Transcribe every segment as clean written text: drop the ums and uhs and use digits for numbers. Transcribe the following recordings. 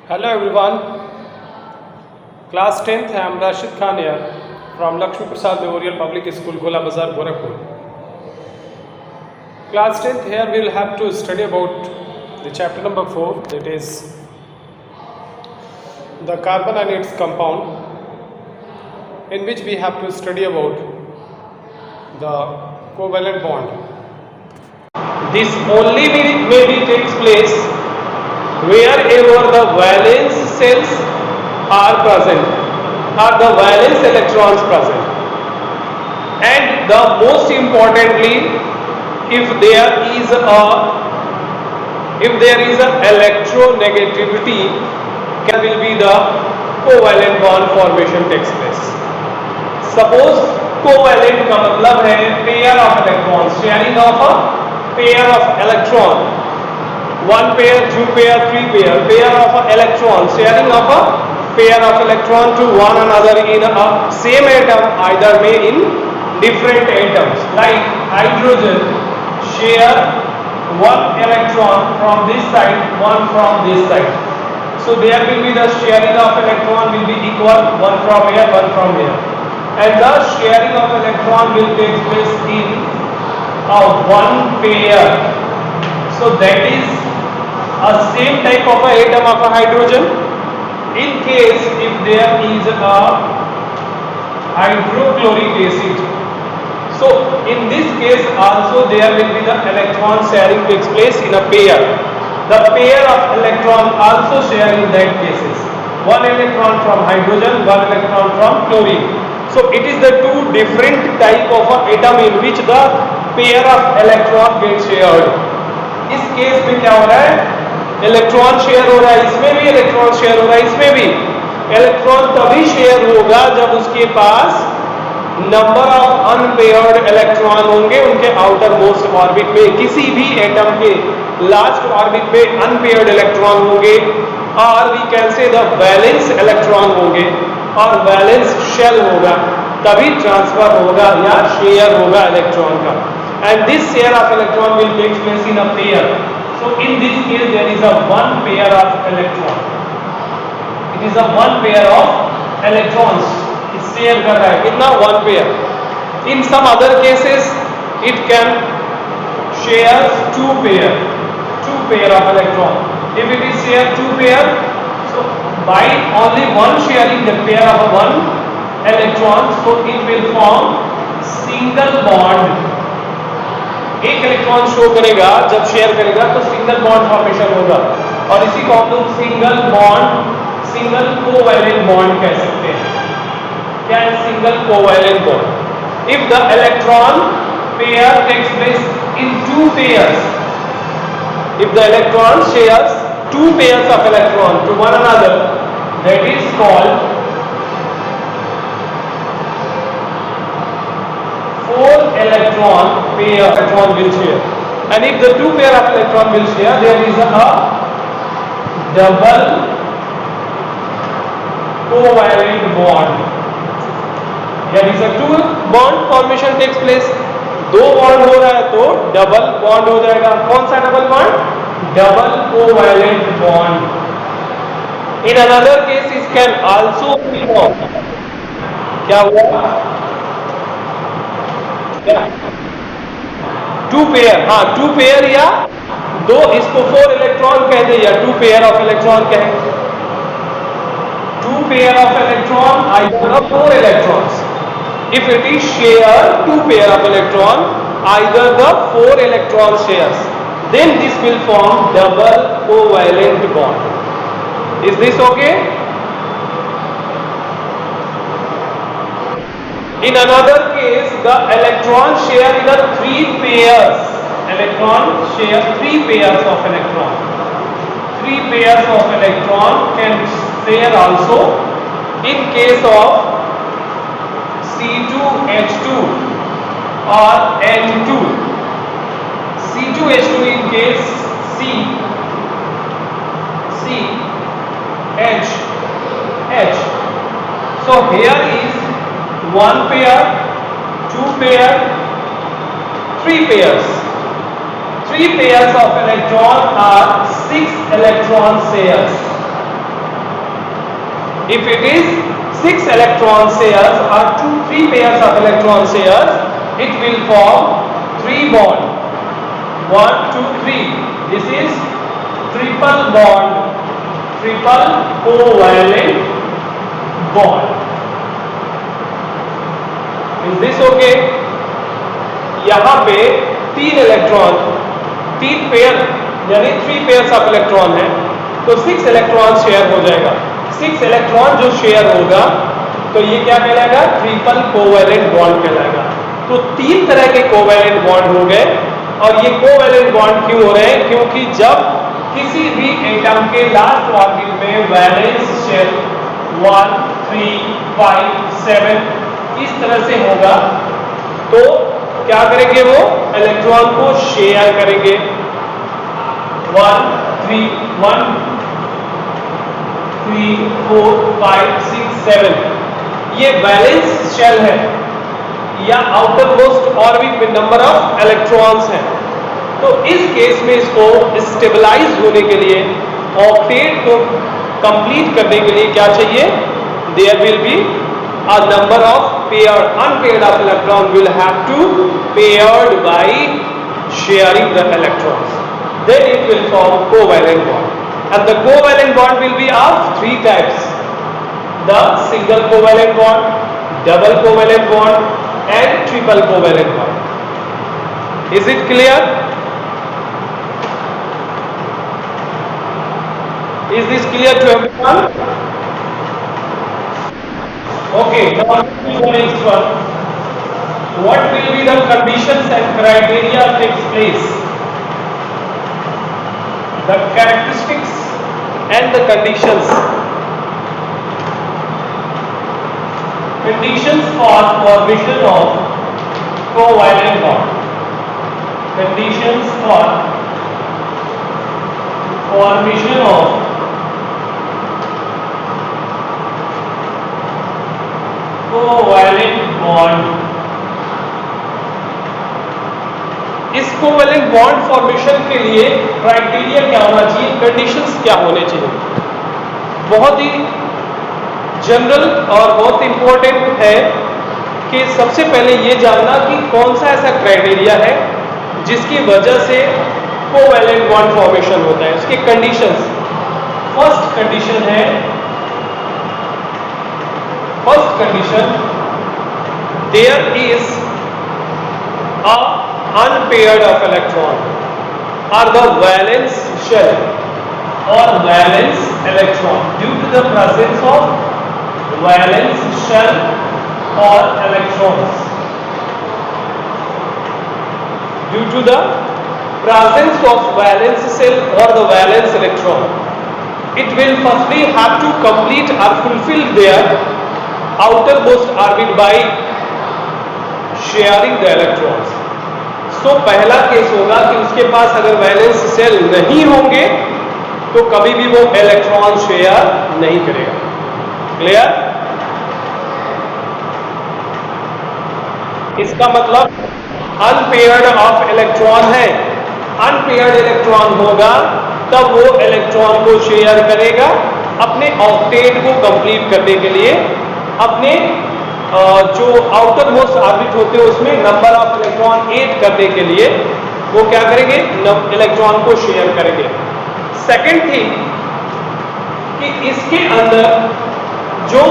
Hello everyone, class 10th, I am Rashid Khan here from Lakshmi Prasad Memorial Public School, Gola Bazar, Gorakhpur. Class 10th, here we will have to study about the chapter number 4, that is the carbon and its compound, in which we have to study about the covalent bond. This only maybe takes place wherever the valence cells are present or the valence electrons present, and the most importantly, if there is a electronegativity, can will be the covalent bond formation takes place. Suppose covalent का मतलब है pair of electrons, sharing of a pair of electron, one pair, two pair, three pair of electron, sharing of a pair of electron to one another in a same atom, either may in different atoms. Like hydrogen share one electron from this side, one from this side. So there will be the sharing of electron will be equal, one from here, one from here, and the sharing of electron will take place in a one pair. So that is a same type of a atom of a hydrogen. In case if there is a hydrochloric acid, so in this case also there will be the electron sharing takes place in a pair. The pair of electron also share in that cases, one electron from hydrogen, one electron from chlorine. So it is the two different type of a atom in which the pair of electron gets shared. इस case में क्या हो रहा है, electron share हो रहा है, इसमें भी इलेक्ट्रॉन शेयर हो रहा है, इसमें भी इलेक्ट्रॉन तभी शेयर होगा जब उसके पास नंबर ऑफ अनपेयर्ड इलेक्ट्रॉन होंगे उनके आउटर मोस्ट ऑर्बिट में, किसी भी एटम के लास्ट ऑर्बिट में अनपेयर्ड इलेक्ट्रॉन होंगे, और we can say the valence electron होंगे और वैलेंस शेल होगा, तभी ट्रांसफर होगा या शेयर होगा इलेक्ट्रॉन का. And this share of electron will take place in a pair. So in this case there is a one pair of electron. It is a one pair of electrons. It share कर रहा है कितना, one pair. In some other cases it can share two pair of electron. If it is share two pair, so by only one sharing the pair of one electron, so it will form single bond. एक electron show करेगा जब share करेगा तो single bond formation होगा, और इसी को हम लोग सिंगल कोवैलेंट बॉन्ड कह सकते हैं. क्या है single covalent bond? If the electron pair takes place in two pairs, if the electron shares two pairs of electron to one another, that is called four electron pair will share. And if the two pair of electron will share, there is a double covalent bond. There is a two bond formation takes place. दो bond हो रहा है तो double bond हो जाएगा. कौन सा double bond? Double covalent bond. In another case it can also be formed. क्या हुआ? टू पेयर, हाँ टू पेयर या दो, इसको फोर इलेक्ट्रॉन कह दे या टू पेयर ऑफ इलेक्ट्रॉन कहें. Two pair of electron either four electrons. If it is share two pair of electron either the four electron shares, then this will form double covalent bond. Is this okay? In another case, the electron share in a three pairs. Electron share three pairs of electron. Three pairs of electron can share also in case of C2H2 or N2. C2H2 in case H. So here is one pair, two pair, three pairs. Three pairs of electron are 6 electron shares. If it is 6 electron shares or 3 pairs of electron shares, it will form 3 bond. 1, 2, 3. This is triple bond, triple covalent bond. Is this okay? यहाँ पे 3 electron, 3 pair यानी 3 pairs of electron है, तो 6 electron share हो जाएगा। 6 electron जो share होगा तो ये क्या कहलाएगा? ट्रिपल कोवैलेंट बॉन्ड कहलाएगा। तो 3 तरह के कोवैलेंट बॉन्ड हो गए। और ये कोवैलेंट बॉन्ड क्यों हो रहे हैं? क्योंकि जब किसी भी एटम के लास्ट ऑर्बिट में वैलेंस शेल 1, 3, 5, 7 इस तरह से होगा तो क्या करेंगे? वो इलेक्ट्रॉन को शेयर करेंगे। 1, 3, 4, 5, 6, 7 ये वैलेंस शेल है या आउटर मोस्ट ऑर्बिट में नंबर ऑफ इलेक्ट्रॉन्स हैं। तो इस केस में इसको स्टेबलाइज होने के लिए, ऑक्टेट को कंप्लीट करने के लिए क्या चाहिए? There will be a number of unpaired of electron will have to paired by sharing the electrons. Then it will form covalent bond. And the covalent bond will be of 3 types: the single covalent bond, double covalent bond, and triple covalent bond. Is it clear? Is this clear to everyone? Okay, now the next one. What will be the conditions and criteria takes place? The characteristics and the conditions. Conditions for formation of covalent bond. Conditions for formation of covalent bond. इस covalent bond formation के लिए criteria क्या होना चाहिए? Conditions क्या होने चाहिए? बहुत ही जनरल और बहुत इंपॉर्टेंट है कि सबसे पहले ये जानना कि कौन सा ऐसा क्राइटेरिया है जिसकी वजह से कोवैलेंट बॉन्ड फॉर्मेशन होता है। इसके कंडीशंस, फर्स्ट कंडीशन है, first condition, there is a unpaired of electron or the valence shell or valence electron due to the presence of valence shell or electrons. Due to the presence of valence shell or the valence electron, it will firstly have to complete or fulfill their outermost orbit by sharing the electrons. So पहला case होगा कि उसके पास अगर valence shell नहीं होंगे तो कभी भी वो इलेक्ट्रॉन शेयर नहीं करेगा। क्लियर? इसका मतलब अनपेयर्ड ऑफ इलेक्ट्रॉन है। अनपेयर्ड इलेक्ट्रॉन होगा तब वो इलेक्ट्रॉन को शेयर करेगा अपने ऑक्टेट को कंप्लीट करने के लिए। अपने जो आउटर मोस्ट ऑर्बिट होते हैं उसमें नंबर ऑफ इलेक्ट्रॉन ऐड करने के लिए वो क्या करेंगे? इलेक्ट्रॉन को शेयर करेंगे। सेकंड थिंग कि इसके अंदर जो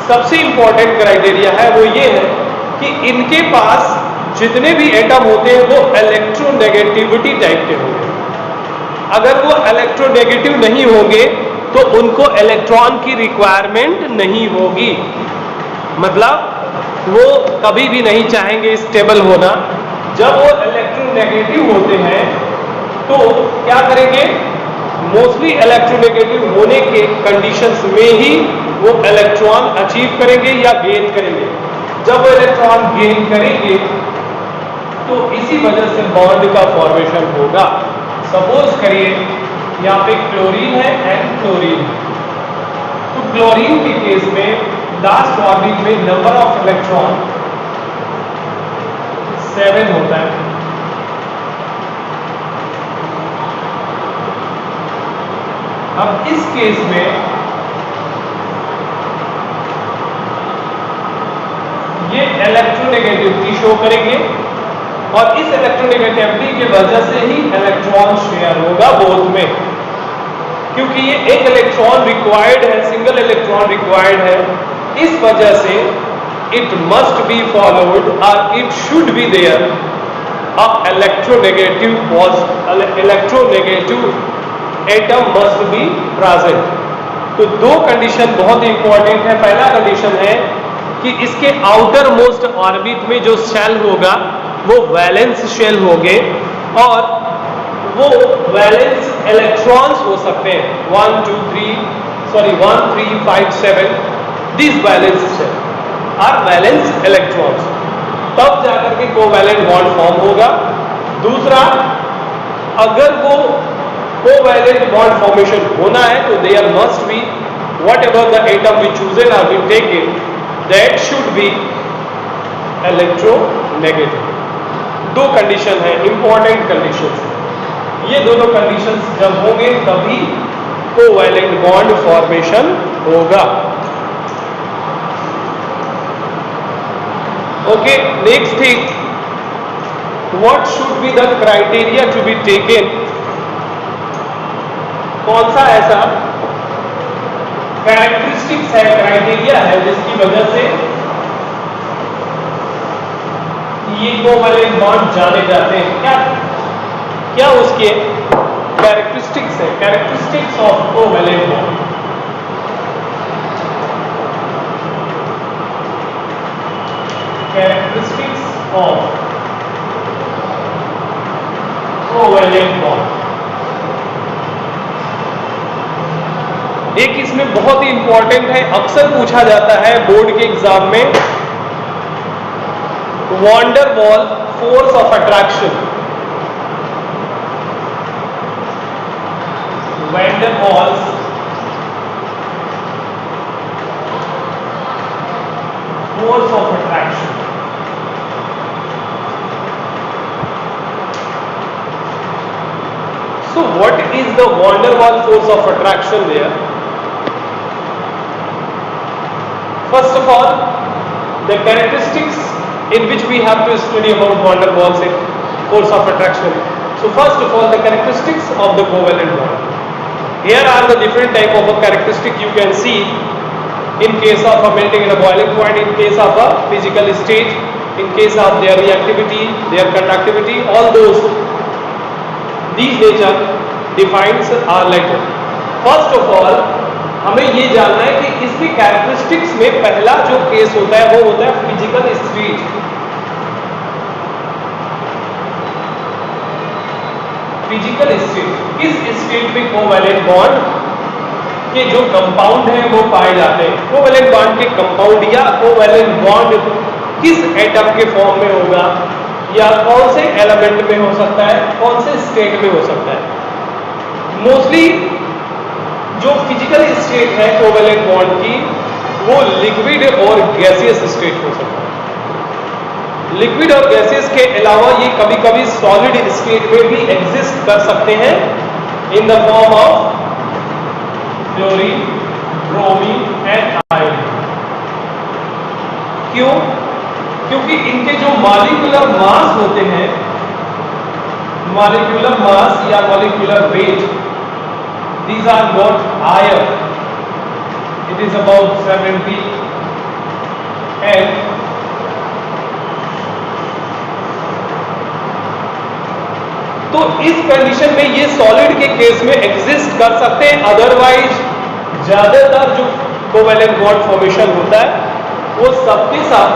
सबसे इंपॉर्टेंट क्राइटेरिया है वो ये है कि इनके पास जितने भी एटम होते हैं वो इलेक्ट्रोनेगेटिविटी टाइप के होंगे। अगर वो इलेक्ट्रोनेगेटिव नहीं होंगे तो उनको इलेक्ट्रॉन की रिक्वायरमेंट नहीं होगी। मतलब वो कभी भी नहीं चाहेंगे स्टेबल होना। जब वो इलेक्ट्रोनेगेटिव होते हैं तो क्या करेंगे? मोस्टली इलेक्ट्रोनेगेटिव होने के कंडीशंस में ही वो इलेक्ट्रॉन अचीव करेंगे या गेन करेंगे। जब वो इलेक्ट्रॉन गेन करेंगे तो इसी वजह से बॉन्ड का फॉर्मेशन होगा। सपोज करिए यहाँ पे क्लोरीन है एंड क्लोरीन। तो क्लोरीन के केस में लास्ट ऑर्बिट में नंबर ऑफ इलेक्ट्रॉन 7 होता है। अब इस केस में इलेक्ट्रोनेगेटिविटी शो करेंगे और इस इलेक्ट्रोनेगेटिविटी की वजह से ही इलेक्ट्रॉन शेयर होगा बोथ में, क्योंकि ये एक इलेक्ट्रॉन रिक्वायर्ड है, सिंगल इलेक्ट्रॉन रिक्वायर्ड है, इस वजह से इट मस्ट बी फॉलोड और it should be there a electronegative atom must be present. तो दो कंडीशन बहुत इंपॉर्टेंट है। पहला कंडीशन है कि इसके आउटर मोस्ट ऑर्बिट में जो शेल होगा वो वैलेंस शेल होंगे और वो वैलेंस इलेक्ट्रॉन्स हो सकते हैं 1 3 5 7 this valence shell are valence electrons, तब जाकर के कोवैलेंट बॉन्ड फॉर्म होगा। दूसरा, अगर वो कोवैलेंट बॉन्ड फॉर्मेशन होना है तो there must be whatever the atom we chosen or we take it, that should be electronegative। दो कंडीशन है, इंपॉर्टेंट कंडीशंस। ये दोनों कंडीशंस जब होंगे तभी कोवैलेंट बॉन्ड फॉर्मेशन होगा। Okay, next thing, what should be the criteria to be taken. कौन सा ऐसा कैरेक्टरिस्टिक्स है, क्राइटेरिया है जिसकी वजह से ये कोवैलेंट बॉन्ड जाने जाते हैं? क्या उसके कैरेक्टरिस्टिक्स है, characteristics of covalent bond. Characteristics of covalent bond. एक इसमें बहुत ही इंपॉर्टेंट है, अक्सर पूछा जाता है बोर्ड के एग्जाम में, van der Waal force of attraction. Van der Waals force of attraction. So what is the van der Waals force of attraction there? First of all, the characteristics in which we have to study about van der Waals force of attraction. So first of all, the characteristics of the covalent bond. Here are the different type of a characteristic you can see in case of a melting in a boiling point, in case of a physical state, in case of their reactivity, their conductivity, all those. These nature defines are later. First of all, हमें ये जानना है कि इसकी characteristics में पहला जो case होता है वो होता है फिजिकल स्टेट। फिजिकल स्टेट, किस स्टेट में कोवैलेंट बॉन्ड के जो कंपाउंड है वो पाए जाते हैं। कोवैलेंट बॉन्ड के कंपाउंड या कोवैलेंट बॉन्ड किस एटम के फॉर्म में होगा या कौन से एलिमेंट में हो सकता है, कौन से स्टेट में हो सकता है। मोस्टली जो फिजिकल स्टेट है कोवैलेंट बॉन्ड की वो लिक्विड और गैसियस स्टेट हो सकता है। लिक्विड और गैसियस के अलावा ये कभी कभी सॉलिड स्टेट में भी एग्जिस्ट कर सकते हैं in the form of chlorine, bromine and iodine. क्यों? क्योंकि इनके जो मॉलिक्यूलर मास होते हैं, मॉलिक्यूलर मास या molecular weight, these are not higher, it is about 70 and तो इस कंडीशन में ये सॉलिड के केस में एग्जिस्ट कर सकते हैं। अदरवाइज ज्यादातर जो कोवैलेंट बॉन्ड फॉर्मेशन होता है वो सबके साथ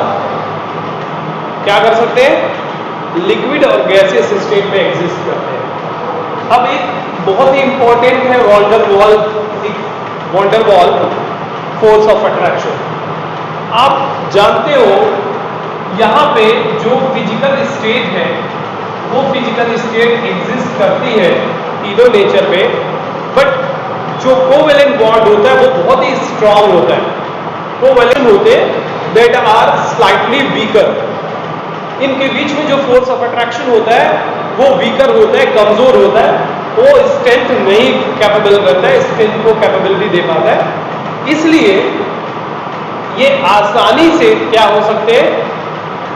क्या कर सकते हैं, लिक्विड और गैसियस स्टेट में एग्जिस्ट करते हैं। अब एक बहुत ही इंपॉर्टेंट है van der Waal force of attraction. आप जानते हो यहाँ पे जो फिजिकल स्टेट है वो फिजिकल स्टेट एग्जिस्ट करती है तीनों नेचर में, बट जो कोवैलेंट बॉन्ड होता है वो बहुत ही स्ट्रांग होता है। कोवैलेंट होते हैं दैट आर स्लाइटली वीकर, इनके बीच में जो फोर्स ऑफ अट्रैक्शन होता है वो वीकर होता है, कमजोर होता है, वो स्ट्रेंथ नहीं कैपेबल करता है, स्ट्रेंथ को कैपेबिलिटी दे पाता है। इसलिए ये आसानी से क्या हो सकते हैं,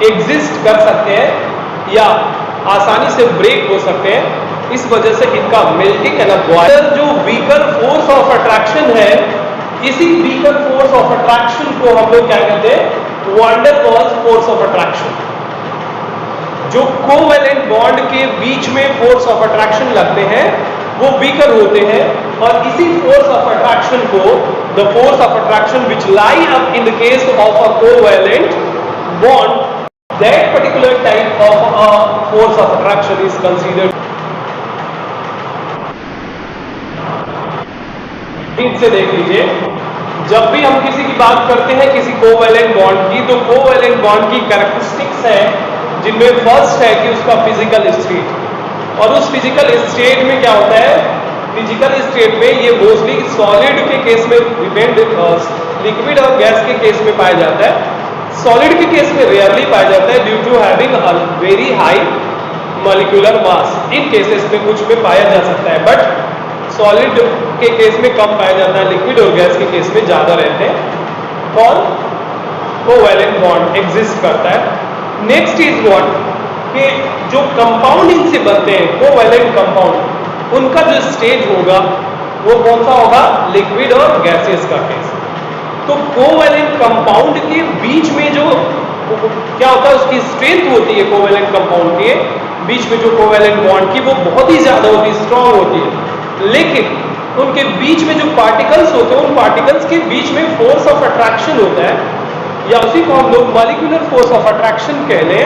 एग्जिस्ट कर सकते हैं या आसानी से ब्रेक हो सकते हैं। इस वजह से इनका मेल्टिंग एंड बॉयलर जो वीकर फोर्स ऑफ अट्रैक्शन है, इसी वीकर फोर्स ऑफ अट्रैक्शन को हम लोग क्या कहते हैं, van der Waals force of attraction. जो कोवैलेंट बॉन्ड के बीच में फोर्स ऑफ अट्रैक्शन लगते हैं वो वीकर होते हैं, और इसी फोर्स ऑफ अट्रैक्शन को, the force of attraction which lie up in the case of a covalent bond, that particular type of a force of attraction is considered। ठीक से देख लीजिए, जब भी हम किसी की बात करते हैं किसी कोवैलेंट बॉन्ड की, तो कोवैलेंट बॉन्ड की कैरेक्टरिस्टिक्स है जिनमें फर्स्ट है कि उसका फिजिकल स्टेट, और उस फिजिकल स्टेट में क्या होता है, फिजिकल स्टेट में ये मोस्टली सॉलिड के केस में डिपेंड, लिक्विड और गैस के केस में पाया जाता है। सॉलिड के केस में रेयरली पाया जाता है due to having a very high molecular mass. इन केसेस में कुछ में पाया जा सकता है, बट सॉलिड के केस में कम पाया जाता है, लिक्विड और गैस के केस में ज्यादा रहते हैं। कौन? कोवैलेंट बॉन्ड एग्जिस्ट करता है। नेक्स्ट इज व्हाट, कि जो कंपाउंड इनसे बनते हैं कोवैलेंट कंपाउंड, उनका जो स्टेज होगा वो कौन सा होगा, लिक्विड और गैसियस का केस। तो कोवैलेंट कंपाउंड के बीच में जो क्या होता है, उसकी स्ट्रेंथ होती है कोवैलेंट कंपाउंड के बीच में जो कोवैलेंट बॉन्ड की, वो बहुत ही ज्यादा होती है, स्ट्रांग होती है। लेकिन उनके बीच में जो पार्टिकल्स होते हैं, उन पार्टिकल्स के बीच में फोर्स ऑफ अट्रैक्शन होता है, या उसी को हम लोग मॉलिक्यूलर फोर्स ऑफ अट्रैक्शन कह लें।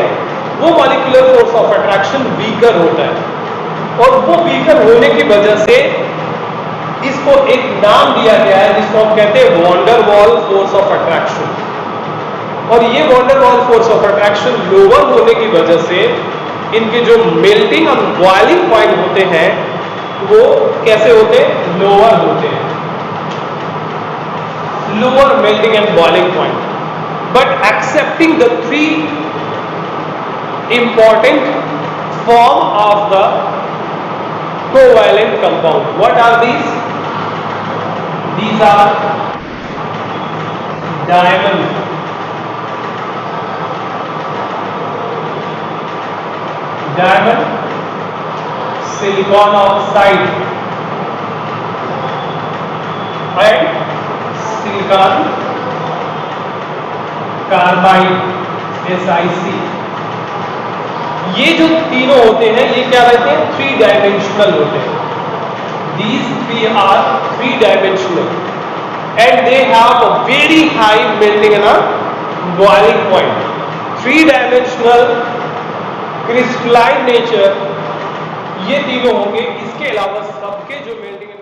वो molecular force of attraction weaker होता है, और वो वीकर होने की वजह से इसको एक नाम दिया गया है जिसको हम कहते हैं van der Waal force of attraction. और ये van der Waal force of attraction lower होने की वजह से इनके जो मेल्टिंग और बॉइलिंग पॉइंट होते हैं वो कैसे होते हैं, लोअर होते हैं, lower melting and boiling point. But accepting the three important form of the covalent compound, what are these? These are diamond, silicon oxide and silicon carbide, SiC। ये जो तीनों होते हैं ये क्या रहते हैं, थ्री डायमेंशनल होते हैं। These three are three dimensional and they have a very high melting and boiling point। Three dimensional crystalline nature ये तीनों होंगे। इसके अलावा सबके जो मेल्टिंग